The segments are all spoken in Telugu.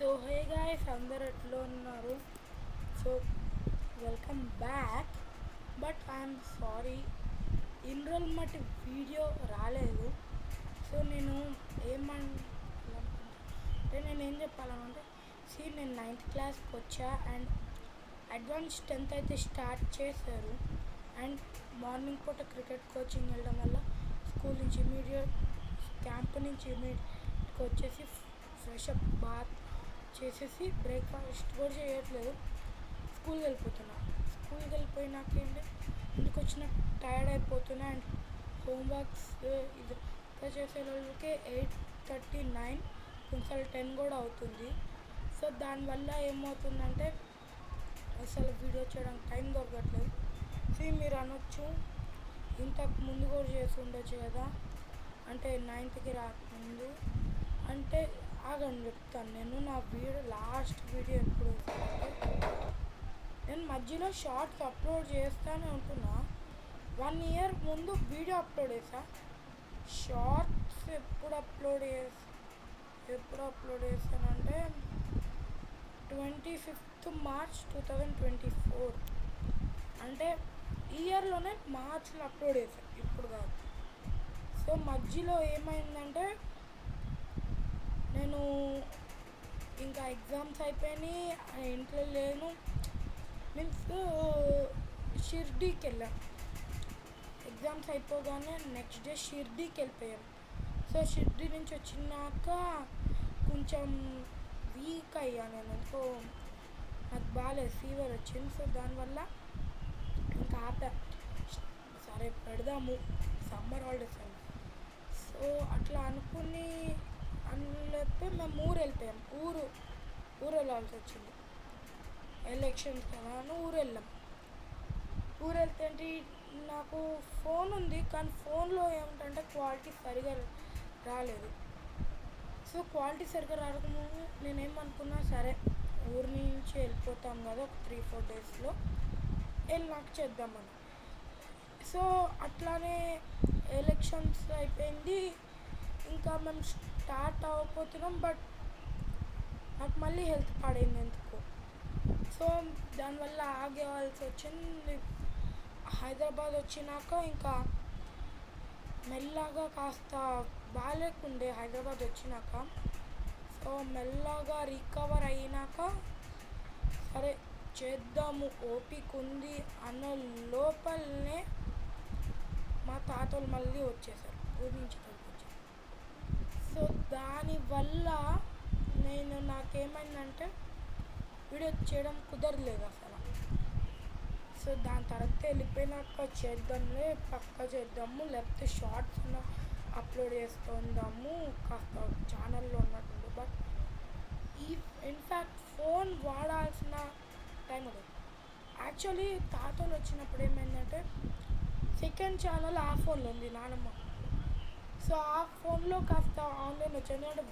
సో హే గాయ్స్, అందరు ఎట్లా ఉన్నారు? So welcome back. But I'm sorry, ఇన్ని రోజులు మట్టి వీడియో రాలేదు. సో నేను ఏం చెప్పాలంటే నేను 9th క్లాస్కి వచ్చా అండ్ అడ్వాన్స్ 10th అయితే స్టార్ట్ చేశారు. అండ్ మార్నింగ్ పూట క్రికెట్ కోచింగ్ వెళ్ళడం వల్ల స్కూల్ నుంచి ఇమీడియట్ క్యాంప్ నుంచి ఇమీడియట్గా వచ్చేసి ఫ్రెష్ అప్ బాత్ చేసేసి బ్రేక్ఫాస్ట్ కూడా చేయట్లేదు, స్కూల్కి వెళ్ళిపోయినాక ఏంటి ఇంటికి వచ్చిన టైర్డ్ అయిపోతున్నా. అండ్ హోంవర్క్స్ ఇది చేసే వాళ్ళకి 8:39 కొన్నిసార్లు 10 కూడా అవుతుంది. సో దానివల్ల ఏమవుతుందంటే అసలు వీడియో చేయడానికి టైం దొరకట్లేదు. మీరు అనొచ్చు, ఇంతకు ముందు కూడా చేసి ఉండొచ్చు కదా, అంటే 9th రాకముందు. అంటే ఆగండి చెప్తాను. నేను నా లాస్ట్ వీడియో ఎప్పుడు నేను మధ్యలో షార్ట్స్ అప్లోడ్ చేస్తూనే ఉంటున్నా. 1 year ముందు వీడియో అప్లోడ్ చేసా. షార్ట్స్ ఎప్పుడు అప్లోడ్ చేశానంటే 25th March 2024, అంటే ఈ ఇయర్లోనే మార్చ్లో అప్లోడ్ చేశాను, ఇప్పుడు కాదు. సో మధ్యలో ఏమైందంటే నేను ఇంకా ఎగ్జామ్స్ అయిపోయినాయి, ఇంట్లో లేను. మీన్స్ షిర్డీకి వెళ్ళాను. ఎగ్జామ్స్ అయిపోగానే నెక్స్ట్ డే షిర్డీకి వెళ్ళిపోయాను. సో షిర్డీ నుంచి వచ్చినాక కొంచెం వీక్ అయ్యాను నేను. సో నాకు బాగాలేదు, ఫీవర్ వచ్చింది. సో దానివల్ల ఇంకా ఆపా. సరే పెడదాము, సమ్మర్ హాలిడేస్ అని. సో అట్లా అనుకుని మేము ఊరు వెళ్ళిపోయాం. ఊరు వెళ్ళాల్సి వచ్చింది, ఎలక్షన్స్ కదా అని ఊరు వెళ్తే నాకు ఫోన్ ఉంది, కానీ ఫోన్లో ఏమిటంటే క్వాలిటీ సరిగా రాలేదు. సో క్వాలిటీ సరిగా రాకముందు నేనేమనుకున్నా, సరే ఊరి నుంచి వెళ్ళిపోతాం కదా ఒక 3-4 డేస్లో నాకు చేద్దామని. సో అట్లానే ఎలక్షన్స్ అయిపోయింది, ఇంకా మేము స్టార్ట్ అవ్వకపోతున్నాం. బట్ నాకు మళ్ళీ హెల్త్ పాడైంది ఎందుకు. సో దానివల్ల ఆగేవాల్సి వచ్చింది. హైదరాబాద్ వచ్చినాక ఇంకా మెల్లగా కాస్త బాగాలేకుండే హైదరాబాద్ వచ్చినాక. సో మెల్లగా రికవర్ అయినాక సరే చేద్దాము, ఓపిక ఉంది అన్న లోపలనే మా తాతలు మళ్ళీ వచ్చేసారు, ఊరి నుంచి వచ్చారు. సో దానివల్ల నాకేమైందంటే వీడియో చేయడం కుదరలేదు అసలు. సో దాని తర్వాత వెళ్ళిపోయినాక చేద్దాము, లేకపోతే షార్ట్స్ అప్లోడ్ చేస్తుందాము కాస్త ఛానల్లో ఉన్నట్టుంది. బట్ ఇన్ఫ్యాక్ట్ ఫోన్ వాడాల్సిన టైం లేదు. యాక్చువల్లీ తాతలు వచ్చినప్పుడు ఏమైందంటే సెకండ్ ఛానల్ ఆ ఫోన్లో ఉంది, నానమ్మ. సో ఆ ఫోన్లో కాస్త ఆన్లైన్ వచ్చింది, అంటే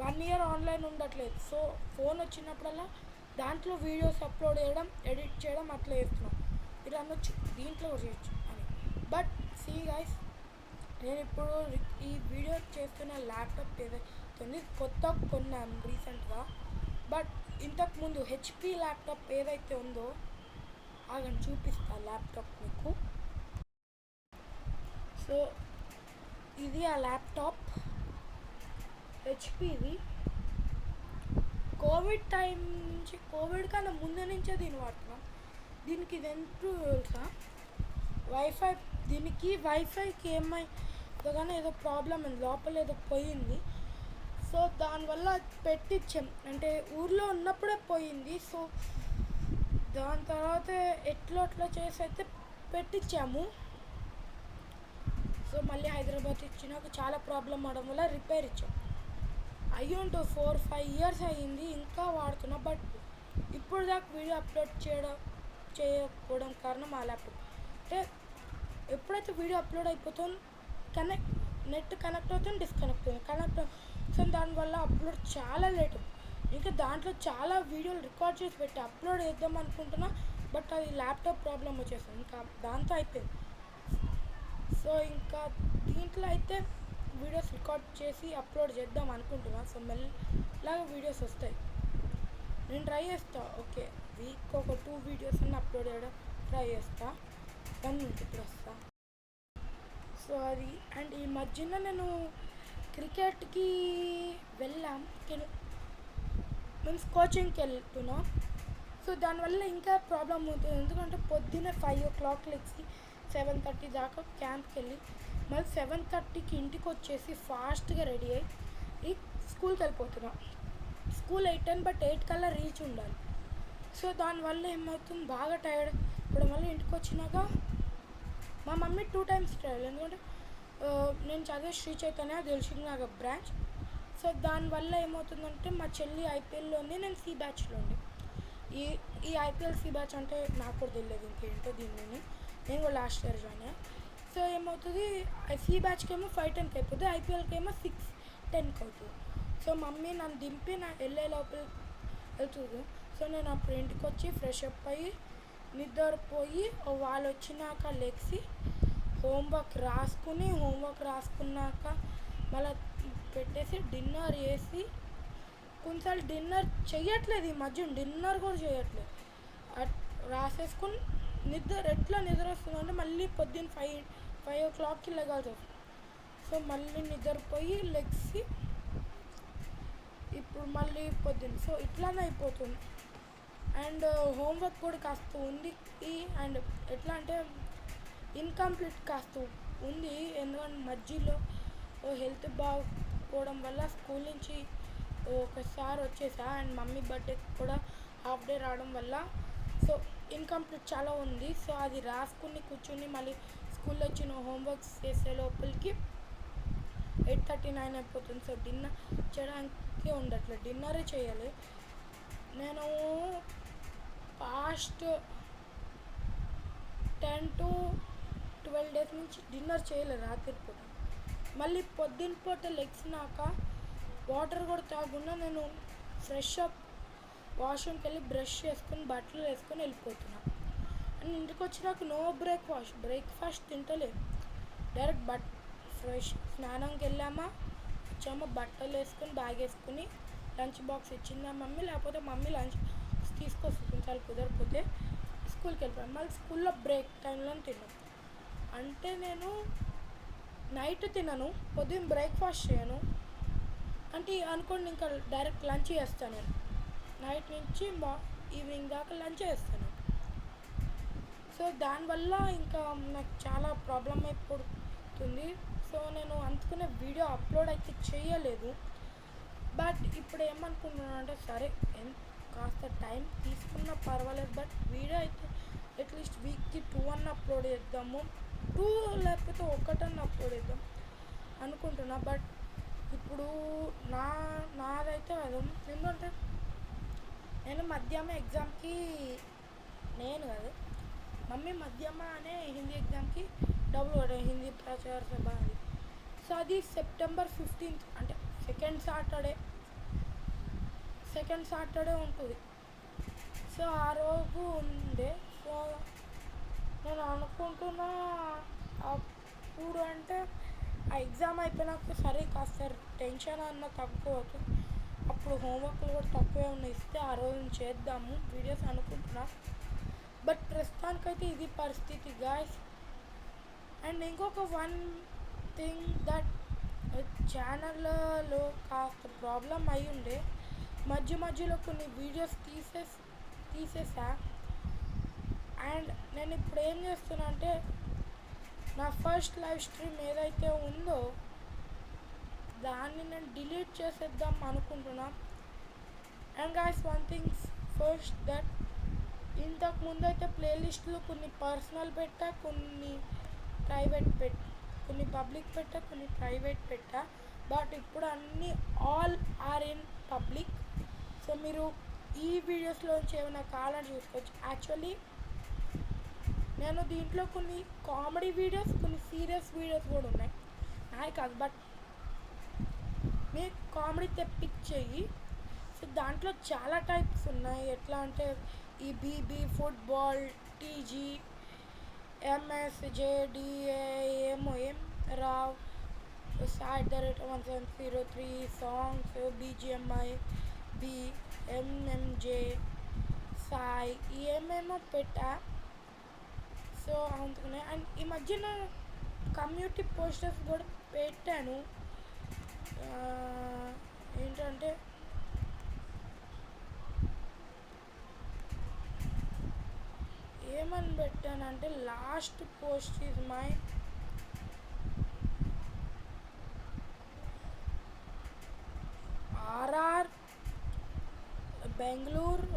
1 year ఆన్లైన్ ఉండట్లేదు. సో ఫోన్ వచ్చినప్పుడల్లా దాంట్లో వీడియోస్ అప్లోడ్ చేయడం, ఎడిట్ చేయడం అట్లా చేస్తున్నాం. మీరు అనొచ్చు దీంట్లో చేయొచ్చు అని. బట్ సీ గైస్, నేను ఇప్పుడు ఈ వీడియో చేస్తున్న ల్యాప్టాప్ ఏదైతే కొత్తగా కొన్నాను రీసెంట్గా. బట్ ఇంతకుముందు హెచ్పి ల్యాప్టాప్ ఏదైతే ఉందో ఆగని చూపిస్తాను ల్యాప్టాప్ మీకు. సో ఇది ఆ ల్యాప్టాప్, హెచ్పిది. కోవిడ్ కన్నా ముందు నుంచే దీన్ని వాడుతున్నాం. దీనికి ఇది ఎంతో తెలుసా, వైఫైకి ఏమైందో కానీ ఏదో ప్రాబ్లం ఉంది, లోపల ఏదో పోయింది. సో దానివల్ల పెట్టించాం, అంటే ఊర్లో ఉన్నప్పుడే పోయింది. సో దాని తర్వాత అట్లా చేసి అయితే పెట్టించాము. సో మళ్ళీ హైదరాబాద్ ఇచ్చినాక చాలా ప్రాబ్లం అవడం వల్ల రిపేర్ ఇచ్చాం. అయ్యుంటూ 4-5 years అయ్యింది, ఇంకా వాడుతున్నా. బట్ ఇప్పుడు దాకా వీడియో అప్లోడ్ చేయకపోవడం కారణం ఆ ల్యాప్టాప్. అంటే ఎప్పుడైతే వీడియో అప్లోడ్ అయిపోతుందో నెట్ కనెక్ట్ అవుతుంది, డిస్కనెక్ట్ అవుతుంది. సో దానివల్ల అప్లోడ్ చాలా లేట్. ఇంకా దాంట్లో చాలా వీడియోలు రికార్డ్ చేసి పెట్టి అప్లోడ్ చేద్దాం అనుకుంటున్నా. బట్ అది ల్యాప్టాప్ ప్రాబ్లం వచ్చేసింది, ఇంకా దాంతో అయిపోయింది. సో ఇంకా దీంట్లో అయితే వీడియోస్ రికార్డ్ చేసి అప్లోడ్ చేద్దాం అనుకుంటున్నాను. సో మెల్లగా వీడియోస్ వస్తాయి. నేను ట్రై చేస్తా. ఓకే, వీక్ ఒక 2 వీడియోస్ అన్న అప్లోడ్ చేయడం ట్రై చేస్తా. దాని నుంచి ఇప్పుడు వస్తా. సో అది అండ్ ఈ మధ్యన నేను క్రికెట్కి వెళ్ళాం, మీన్స్ కోచింగ్కి వెళ్తున్నా. సో దానివల్ల ఇంకా ప్రాబ్లం అవుతుంది, ఎందుకంటే పొద్దున్నే 5 o'clock లేచి 7:30 దాకా క్యాంప్కి వెళ్ళి మళ్ళీ 7:30కి ఇంటికి వచ్చేసి ఫాస్ట్గా రెడీ అయ్యి స్కూల్కి వెళ్ళిపోతున్నా. స్కూల్ 8:10 బట్ 8 కల్లా రీచ్ ఉండాలి. సో దానివల్ల ఏమవుతుంది, బాగా టైర్డ్. ఇప్పుడు మళ్ళీ ఇంటికి వచ్చినాక మా మమ్మీ 2 times ట్రయల్, ఎందుకంటే నేను చదివే శ్రీ చైతన్య దిల్షుక్ నగర్ బ్రాంచ్. సో దానివల్ల ఏమవుతుందంటే మా చెల్లి ఐపీఎల్లో ఉంది, నేను సి బ్యాచ్లో ఉండి. ఈ ఐపీఎల్ సి బ్యాచ్ అంటే నాకు కూడా తెలియదు ఇంకేంటో దీన్ని, నేను కూడా లాస్ట్ ఇయర్ జాయిన్ అయ్యా. సో ఏమవుతుంది, సి బ్యాచ్కి ఏమో 5:10కి అయిపోతుంది, ఐపీఎల్కి ఏమో 6:10కి అవుతుంది. సో మమ్మీ నన్ను దింపి నా వెళ్ళే లోపల వెళ్తుంది. సో నేను అప్పుడు ఇంటికి వచ్చి ఫ్రెష్ అప్ అయ్యి నిద్రపోయి వాళ్ళు వచ్చినాక లెగ్సి హోంవర్క్ రాసుకున్నాక మళ్ళీ పెట్టేసి డిన్నర్ చేసి, కొన్నిసార్లు డిన్నర్ చేయట్లేదు, ఈ మధ్య డిన్నర్ కూడా చేయట్లేదు, రాసేసుకుని ఎట్లా నిద్ర వస్తుందంటే మళ్ళీ పొద్దున్న 5 o'clockకి లెగాల్సి వస్తుంది. సో మళ్ళీ నిద్రపోయి లెగ్సి ఇప్పుడు మళ్ళీ పొద్దున్న, సో ఇట్లానే అయిపోతుంది. అండ్ హోంవర్క్ కూడా కాస్త ఉంది, అండ్ ఎట్లా అంటే ఇన్కంప్లీట్ కాస్త ఉంది, ఎందుకంటే మధ్యలో హెల్త్ బాగోవడం వల్ల స్కూల్ నుంచి ఒకసారి వచ్చేసా, అండ్ మమ్మీ బర్త్డే కూడా హాఫ్ డే రావడం వల్ల సో ఇన్కంప్లీట్ చాలా ఉంది. సో అది రాసుకుని కూర్చుని మళ్ళీ స్కూల్లో వచ్చిన హోంవర్క్స్ చేసే లోపలికి 8:39 అయిపోతుంది. సో డిన్నర్ చేయడానికి ఉండట్లేదు, డిన్నరే చేయాలి. నేను పాస్ట్ 10 to 12 days నుంచి డిన్నర్ చేయలేదు రాత్రి పూట. మళ్ళీ పొద్దున్న పూట లెగ్సినాక వాటర్ కూడా తాగకుండా నేను ఫ్రెష్ అప్ వాష్రూమ్కి వెళ్ళి బ్రష్ చేసుకుని బట్టలు వేసుకొని వెళ్ళిపోతున్నా. అండ్ ఇంటికి వచ్చినాక నో బ్రేక్ఫాస్ట్ తింటలేదు, డైరెక్ట్ ఫ్రెష్ స్నానంకి వెళ్ళామా, వచ్చామా, బట్టలు వేసుకొని బ్యాగ్ వేసుకుని లంచ్ బాక్స్ ఇచ్చిందా మమ్మీ, లేకపోతే మమ్మీ లంచ్ తీసుకొస్తుంది కొన్నిసార్లు కుదరకపోతే, స్కూల్కి వెళ్ళిపోయాను. మళ్ళీ స్కూల్లో బ్రేక్ టైంలో తిన్నాను. అంటే నేను నైట్ తినను, పొద్దున్న బ్రేక్ఫాస్ట్ చేయను, అంటే అనుకోండి ఇంకా డైరెక్ట్ లంచ్ చేస్తాను. నేను నైట్ నుంచి ఈవినింగ్ దాకా లంచ్ చేస్తాను. సో దానివల్ల ఇంకా నాకు చాలా ప్రాబ్లం అయిపోతుంది. సో నేను అందుకునే వీడియో అప్లోడ్ అయితే చేయలేదు. బట్ ఇప్పుడు ఏమనుకుంటున్నాను అంటే సరే కాస్త టైం తీసుకున్నా పర్వాలేదు, బట్ వీడియో అయితే అట్లీస్ట్ వీక్కి 2 అన్న అప్లోడ్ చేద్దాము, 2 లేకపోతే 1 అన్న అప్లోడ్ చేద్దాం అనుకుంటున్నా. బట్ ఇప్పుడు నాదైతే అది ఎందుకంటే నేను మధ్యాహ్నం ఎగ్జామ్కి మమ్మీ మధ్యాహ్నం అనే హిందీ ఎగ్జామ్కి డబ్బులు కట్టాను, హిందీ ప్రచార సభ అది. సో అది September 15th, అంటే సెకండ్ సాటర్డే ఉంటుంది. సో ఆ రోజు ఉండే. సో నేను అనుకుంటున్నా అప్పుడు అంటే ఆ ఎగ్జామ్ అయిపోయినాక సరే కాస్త టెన్షన్ అన్న తక్కువ అవుతుంది, అప్పుడు హోంవర్క్లు కూడా తక్కువే ఉన్నాయి, ఇస్తే ఆ రోజు చేద్దాము వీడియోస్ అనుకుంటున్నా. బట్ ప్రస్తుతానికైతే ఇది పరిస్థితి గాయ్స్. అండ్ ఇంకొక వన్ థింగ్ దట్ ఛానల్లో కాస్త ప్రాబ్లం అయి ఉండే, మధ్యలో కొన్ని వీడియోస్ తీసేసా. అండ్ నేను ఇప్పుడు ఏం చేస్తున్నా అంటే నా ఫస్ట్ లైవ్ స్ట్రీమ్ ఏదైతే ఉందో దాన్ని నేను డిలీట్ చేసేద్దాం అనుకుంటున్నా. And guys one things first that ఇంతకు ముందు అయితే ప్లేలిస్ట్లో కొన్ని పర్సనల్ పెట్టా, కొన్ని పబ్లిక్ పెట్టా, కొన్ని ప్రైవేట్ పెట్టా. బట్ ఇప్పుడు అన్నీ all are in public. So మీరు ఈ వీడియోస్లోంచి ఏమైనా కావాలని చూసుకోవచ్చు. యాక్చువల్లీ నేను దీంట్లో కొన్ని కామెడీ వీడియోస్, కొన్ని సీరియస్ వీడియోస్ కూడా ఉన్నాయి, నాయి కాదు, బట్ మీరు కామెడీ తెప్పించేయి. సో దాంట్లో చాలా టైప్స్ ఉన్నాయి, ఎట్లా అంటే ఈ బీబీ, ఫుట్బాల్, టీజీ, MSJDA రావ్, @173 సాంగ్స్, BGMI, బి, ఎంఎంజే, సాయి ఏమేమో పెట్టా. సో అందుకనే అండ్ ఈ మధ్యన కమ్యూనిటీ పోస్టర్స్ కూడా పెట్టాను. ఏంటంటే ఏమని పెట్టానంటే last post is my RR Bengaluru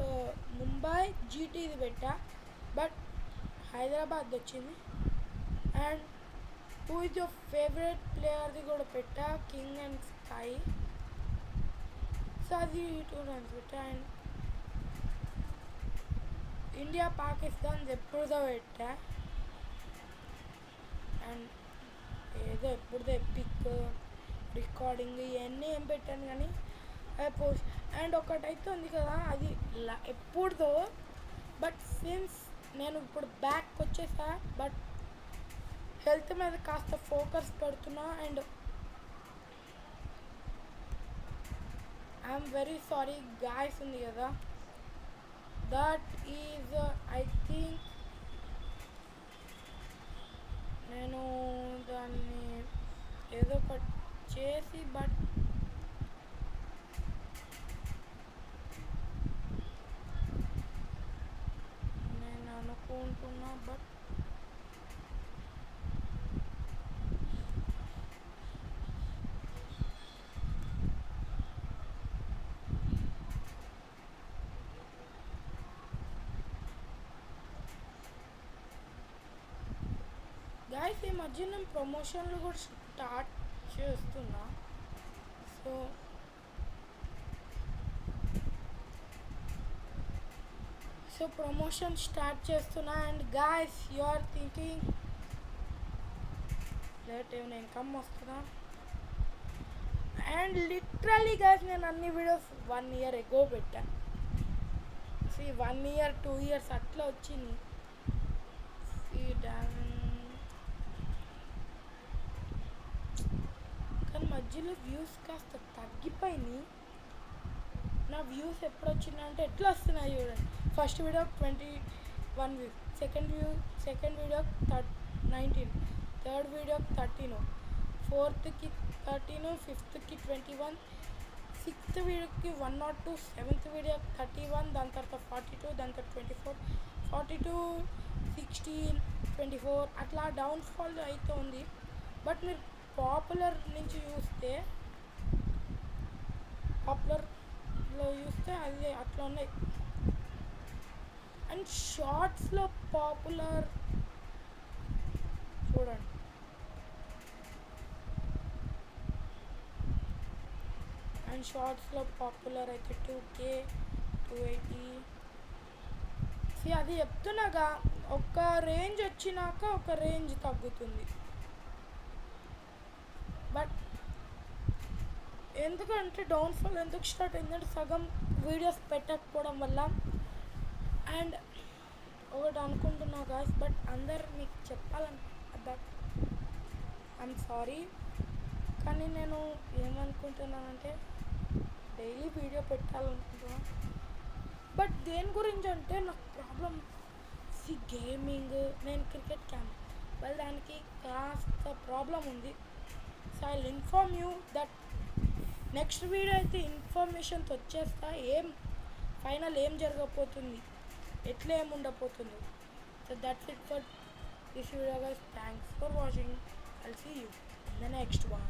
Mumbai జీటీది పెట్టా, బట్ హైదరాబాద్ వచ్చింది. And who is your favourite ప్లేయర్ది కూడా పెట్టా, కింగ్ అండ్ స్కై. సో అది 2 రన్స్ పెట్టా. అండ్ ఇండియా పాకిస్తాన్ ఎప్పుడుదో పెట్టా. అండ్ ఏదో ఎప్పుడుదో ఎపిక్ రికార్డింగ్ ఇవన్నీ ఏం పెట్టాను కానీ పోస్ట్. అండ్ ఒకటైతే ఉంది కదా అది ఎప్పుడుదో, బట్ సిన్స్ నేను ఇప్పుడు బ్యాక్ వచ్చేసా, బట్ హెల్త్ మీద కాస్త ఫోకస్ పెడుతున్నా. And I'm very sorry guys ఉంది కదా, దట్ ఈజ్ ఐ థింక్ నేను దాన్ని ఏదో ఒకటి చేసి, బట్ నేను అనుకుంటున్నా, బట్ గాయస్ ఈ మధ్య నేను ప్రమోషన్లు కూడా స్టార్ట్ చేస్తున్నా. సో ప్రమోషన్ స్టార్ట్ చేస్తున్నా. And guys you are thinking late ఏమైనా ఇన్కమ్ వస్తుందా? అండ్ లిటరలీ గాయస్ నేను అన్ని వీడియోస్ 1 year ఎగో పెట్టా. 1 year 2 years అట్లా వచ్చింది. కానీ మధ్యలో వ్యూస్ కాస్త తగ్గిపోయినాయి. నా వ్యూస్ ఎప్పుడు వచ్చినాయంటే ఎట్లా వస్తున్నాయి చూడండి. First video 21 views, second video 19, third video 13, ఫోర్త్కి 13, ఫిఫ్త్కి 21, sixth వీడియోకి 102, సెవెంత్ వీడియో 31, దాని తర్వాత 42, దాని తర్వాత 24, 42, 16, 24 అట్లా డౌన్ఫాల్ అయితే ఉంది. బట్ మీరు పాపులర్ నుంచి చూస్తే అది అట్లా ఉన్నాయి. అండ్ షార్ట్స్లో పాపులర్ చూడండి, అండ్ షార్ట్స్లో పాపులర్ అయితే 2K 280. అది చెప్తున్నాగా ఒక రేంజ్ వచ్చినాక ఒక రేంజ్ తగ్గుతుంది. బట్ ఎందుకంటే డౌన్ఫాల్ ఎందుకు స్టార్ట్ అయిందంటే సగం వీడియోస్ పెట్టకపోవడం వల్ల. అండ్ ఒకటి అనుకుంటున్నా గాయస్, బట్ అందరు మీకు చెప్పాలనుకుంటా, ఐఎమ్ సారీ, కానీ నేను ఏమనుకుంటున్నానంటే డైలీ వీడియో పెట్టాలనుకుంటున్నాను. బట్ దేని గురించి అంటే నాకు ప్రాబ్లం గేమింగ్, నేను క్రికెట్ క్యాంప్ వాళ్ళు దానికి కాస్త ప్రాబ్లం ఉంది. So I will inform you that next video అయితే ఇన్ఫర్మేషన్తో వచ్చేస్తా. ఫైనల్ ఏం జరగబోతుంది, ఎట్లా ఏమి ఉండబోతుంది. So that's it for this video guys. Thanks for watching. I'll see you in the next one.